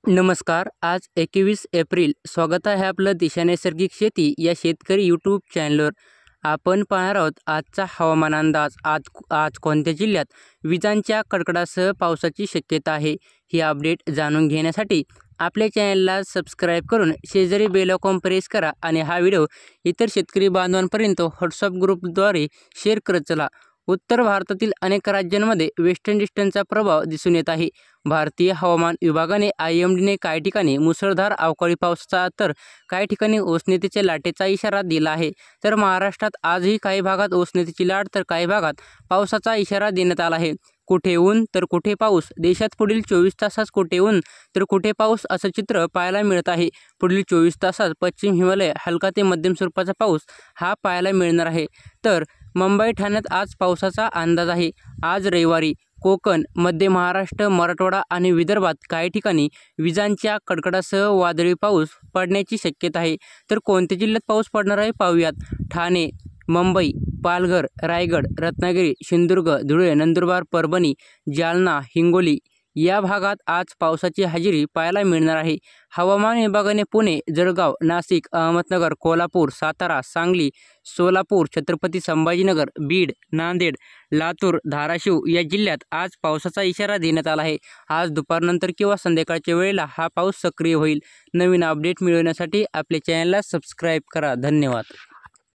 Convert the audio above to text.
नमस्कार. आज 21 एप्रिल. स्वागत आहे आपलं दिशा नैसर्गिक शेती या शेतकरी यूट्यूब चॅनलवर. आपण पाहणार आहोत आजचा हवामान अंदाज. आज कोणत्या जिल्ह्यात विजांच्या कडकडासह पावसाची शक्यता आहे, ही अपडेट जाणून घेण्यासाठी आपल्या चॅनलला सबस्क्राईब करून शेजारी बेल आयकॉन प्रेस करा आणि हा व्हिडिओ इतर शेतकरी बांधवांपर्यंत व्हॉट्सअप ग्रुपद्वारे शेअर करत चला. उत्तर भारतातील अनेक राज्यांमध्ये वेस्टर्न डिस्टन्सचा प्रभाव दिसून येत आहे. भारतीय हवामान विभागाने IMDने काही ठिकाणी मुसळधार अवकाळी पावसाचा तर काही ठिकाणी उष्णतेच्या लाटेचा इशारा दिला आहे. तर महाराष्ट्रात आजही काही भागात उष्णतेची लाट तर काही भागात पावसाचा इशारा देण्यात आला आहे. कुठे ऊन तर कुठे पाऊस. देशात पुढील 24 तासात कुठे ऊन तर कुठे पाऊस असं चित्र पाहायला मिळत आहे. पुढील 24 तासात पश्चिम हिमालय हलका ते मध्यम स्वरूपाचा पाऊस हा पाहायला मिळणार आहे. तर मुंबई ठाण्यात आज पावसाचा अंदाज आहे. आज रविवारी कोकण, मध्य महाराष्ट्र, मराठवाडा आणि विदर्भात काही ठिकाणी विजांच्या कडकडासह वादळी पाऊस पडण्याची शक्यता आहे. तर कोणत्या जिल्ह्यात पाऊस पडणार आहे पाहूयात. ठाणे, मुंबई, पालघर, रायगड, रत्नागिरी, सिंधुदुर्ग, धुळे, नंदुरबार, परभणी, जालना, हिंगोली या भागात आज पावसाची हजेरी पाहायला मिळणार आहे. हवामान विभागाने पुणे, जळगाव, नाशिक, अहमदनगर, कोल्हापूर, सातारा, सांगली, सोलापूर, छत्रपती संभाजीनगर, बीड, नांदेड, लातूर, धाराशिव या जिल्ह्यात आज पावसाचा इशारा देण्यात आला आहे. आज दुपारनंतर किंवा संध्याकाळच्या वेळेला हा पाऊस सक्रिय होईल. नवीन अपडेट मिळवण्यासाठी आपल्या चॅनलला सबस्क्राईब करा. धन्यवाद.